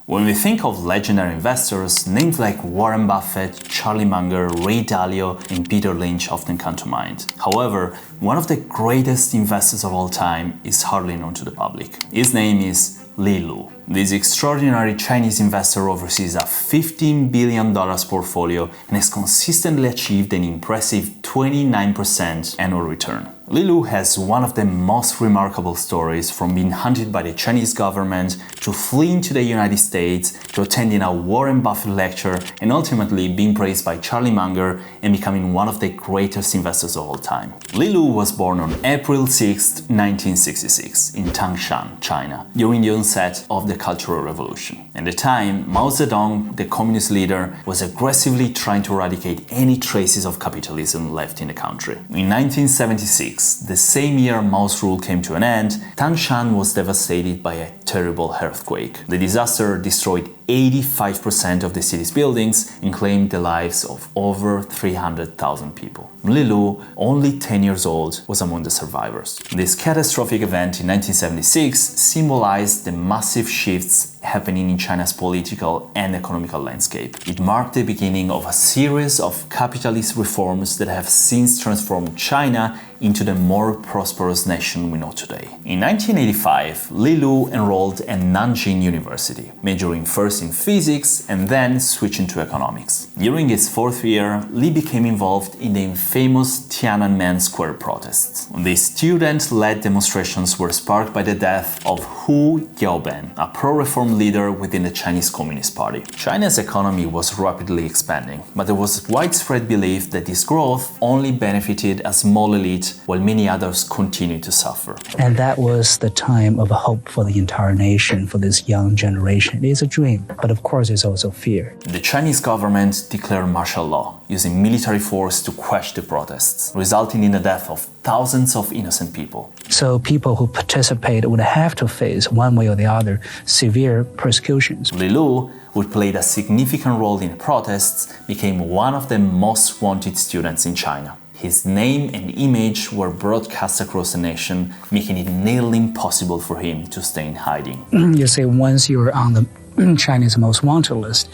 When we think of legendary investors, names like Warren Buffett, Charlie Munger, Ray Dalio, and Peter Lynch often come to mind. However, one of the greatest investors of all time is hardly known to the public. His name is Li Lu. This extraordinary Chinese investor oversees a $15 billion portfolio and has consistently achieved an impressive 29% annual return. Li Lu has one of the most remarkable stories, from being hunted by the Chinese government to fleeing to the United States to attending a Warren Buffett lecture and ultimately being praised by Charlie Munger and becoming one of the greatest investors of all time. Li Lu was born on April 6, 1966 in Tangshan, China, during the onset of the Cultural Revolution. At the time, Mao Zedong, the communist leader, was aggressively trying to eradicate any traces of capitalism left in the country. In 1976, the same year Mao's rule came to an end, Tangshan was devastated by a terrible earthquake. The disaster destroyed 85% of the city's buildings and claimed the lives of over 300,000 people. Li Lu, only 10 years old, was among the survivors. This catastrophic event in 1976 symbolized the massive shifts happening in China's political and economical landscape. It marked the beginning of a series of capitalist reforms that have since transformed China into the more prosperous nation we know today. In 1985, Li Lu enrolled at Nanjing University, majoring first in physics and then switching to economics. During his fourth year, Li became involved in the infamous Tiananmen Square protests. The student-led demonstrations were sparked by the death of Hu Yaoben, a pro-reform leader within the Chinese Communist Party. China's economy was rapidly expanding, but there was widespread belief that this growth only benefited a small elite while many others continued to suffer. And that was the time of hope for the entire nation, for this young generation. It is a dream, but of course it's also fear. The Chinese government declared martial law, using military force to quash the protests, resulting in the death of thousands of innocent people. So people who participate would have to face, one way or the other, severe persecutions. Li Lu, who played a significant role in the protests, became one of the most wanted students in China. His name and image were broadcast across the nation, making it nearly impossible for him to stay in hiding. You say once you're on the Chinese most wanted list,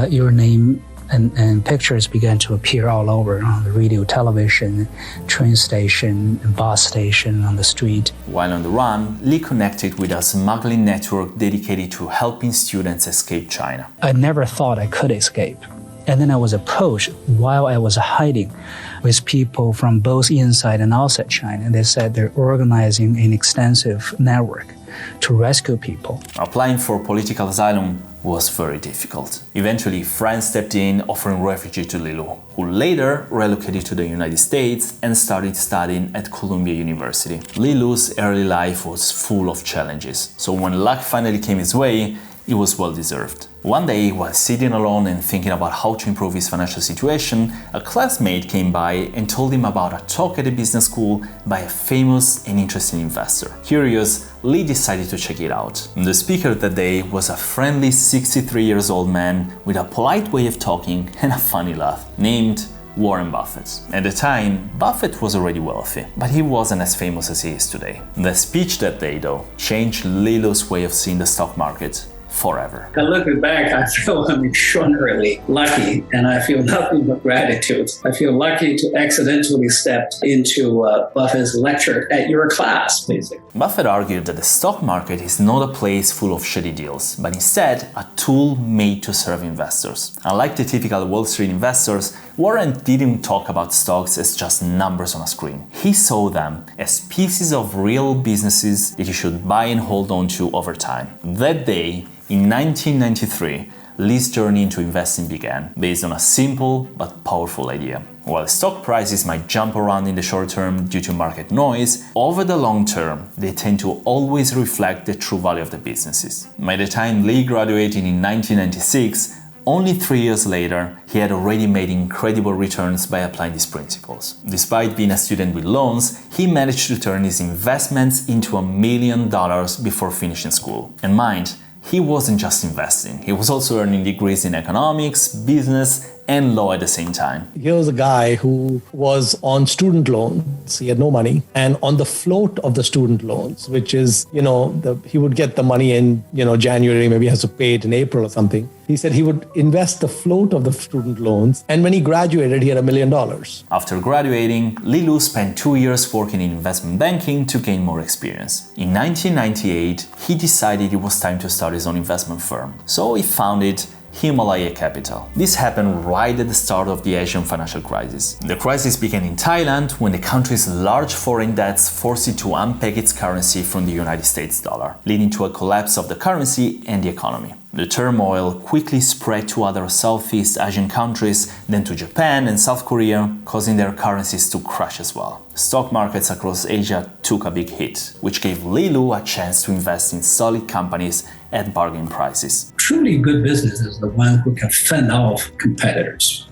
your name and pictures began to appear all over, on the radio, television, train station, bus station, on the street. While on the run, Li connected with a smuggling network dedicated to helping students escape China. I never thought I could escape. And then I was approached while I was hiding with people from both inside and outside China. They said they're organizing an extensive network to rescue people. Applying for political asylum was very difficult. Eventually, France stepped in, offering refugee to Li Lu, who later relocated to the United States and started studying at Columbia University. Li Lu's early life was full of challenges, so when luck finally came his way, it was well-deserved. One day, while sitting alone and thinking about how to improve his financial situation, a classmate came by and told him about a talk at a business school by a famous and interesting investor. Curious, Li decided to check it out. The speaker that day was a friendly 63-year-old man with a polite way of talking and a funny laugh, named Warren Buffett. At the time, Buffett was already wealthy, but he wasn't as famous as he is today. The speech that day, though, changed Li Lu's way of seeing the stock market forever. And looking back, I feel I'm extraordinarily lucky, and I feel nothing but gratitude. I feel lucky to accidentally step into Buffett's lecture at your class, basically. Buffett argued that the stock market is not a place full of shady deals, but instead a tool made to serve investors. Unlike the typical Wall Street investors, Warren didn't talk about stocks as just numbers on a screen. He saw them as pieces of real businesses that you should buy and hold on to over time. That day, in 1993, Li's journey into investing began, based on a simple but powerful idea. While stock prices might jump around in the short term due to market noise, over the long term, they tend to always reflect the true value of the businesses. By the time Li graduated in 1996, only 3 years later, he had already made incredible returns by applying these principles. Despite being a student with loans, he managed to turn his investments into $1 million before finishing school. And mind, he wasn't just investing, he was also earning degrees in economics, business, and low at the same time. Here was a guy who was on student loans. He had no money. And on the float of the student loans, which is, he would get the money in, January, maybe he has to pay it in April or something. He said he would invest the float of the student loans. And when he graduated, he had $1 million. After graduating, Li Lu spent 2 years working in investment banking to gain more experience. In 1998, he decided it was time to start his own investment firm. So he founded Himalaya Capital. This happened right at the start of the Asian financial crisis. The crisis began in Thailand when the country's large foreign debts forced it to unpeg its currency from the United States dollar, leading to a collapse of the currency and the economy. The turmoil quickly spread to other Southeast Asian countries, then to Japan and South Korea, causing their currencies to crash as well. Stock markets across Asia took a big hit, which gave Li Lu a chance to invest in solid companies at bargain prices. Truly good business is the one who can fend off competitors,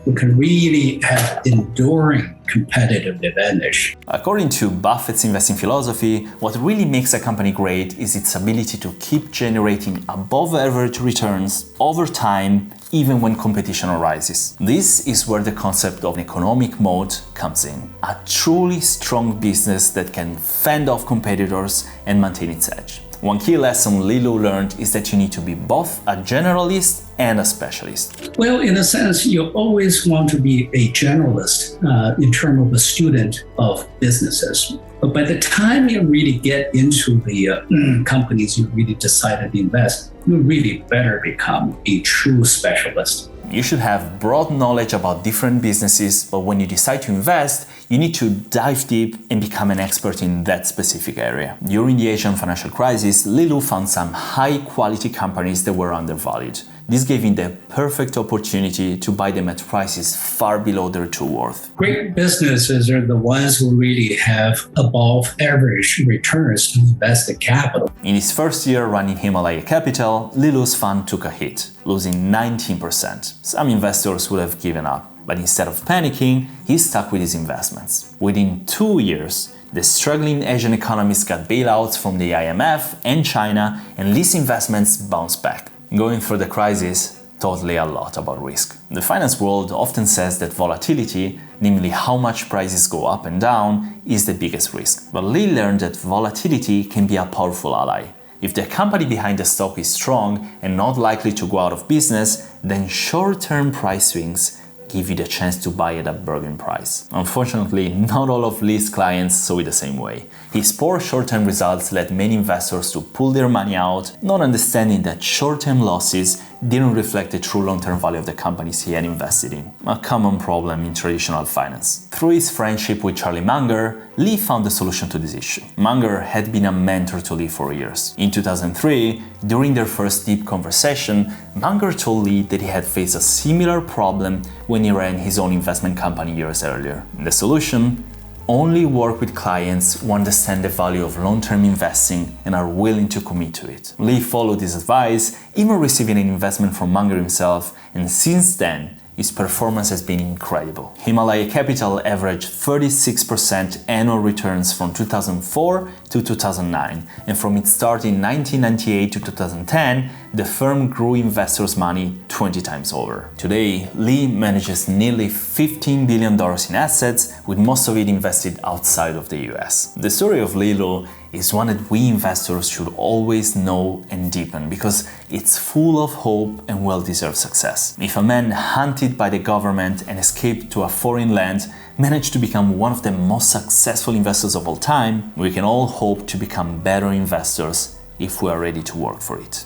who can really have enduring competitive advantage. According to Buffett's investing philosophy, what really makes a company great is its ability to keep generating above average returns over time, even when competition arises. This is where the concept of an economic moat comes in. A truly strong business that can fend off competitors and maintain its edge. One key lesson Li Lu learned is that you need to be both a generalist and a specialist. Well, in a sense, you always want to be a generalist in terms of a student of businesses. But by the time you really get into the companies you really decided to invest, you really better become a true specialist. You should have broad knowledge about different businesses, but when you decide to invest, you need to dive deep and become an expert in that specific area. During the Asian financial crisis, Li Lu found some high-quality companies that were undervalued. This gave him the perfect opportunity to buy them at prices far below their true worth. Great businesses are the ones who really have above average returns to invested capital. In his first year running Himalaya Capital, Li Lu's fund took a hit, losing 19%. Some investors would have given up, but instead of panicking, he stuck with his investments. Within 2 years, the struggling Asian economies got bailouts from the IMF and China, and Li's investments bounced back. Going through the crisis taught Li a lot about risk. The finance world often says that volatility, namely how much prices go up and down, is the biggest risk. But Li learned that volatility can be a powerful ally. If the company behind the stock is strong and not likely to go out of business, then short-term price swings give you the chance to buy at a bargain price. Unfortunately, not all of Li's clients saw it the same way. His poor short-term results led many investors to pull their money out, not understanding that short-term losses didn't reflect the true long-term value of the companies he had invested in, a common problem in traditional finance. Through his friendship with Charlie Munger, Li found the solution to this issue. Munger had been a mentor to Li for years. In 2003, during their first deep conversation, Munger told Li that he had faced a similar problem when he ran his own investment company years earlier. The solution? Only work with clients who understand the value of long-term investing and are willing to commit to it. Li followed this advice, even receiving an investment from Munger himself, and since then, his performance has been incredible. Himalaya Capital averaged 36% annual returns from 2004 to 2009, and from its start in 1998 to 2010, the firm grew investors' money 20 times over. Today, Li manages nearly $15 billion in assets, with most of it invested outside of the US. The story of Li Lu is one that we investors should always know and deepen, because it's full of hope and well-deserved success. If a man hunted by the government and escaped to a foreign land managed to become one of the most successful investors of all time, we can all hope to become better investors if we are ready to work for it.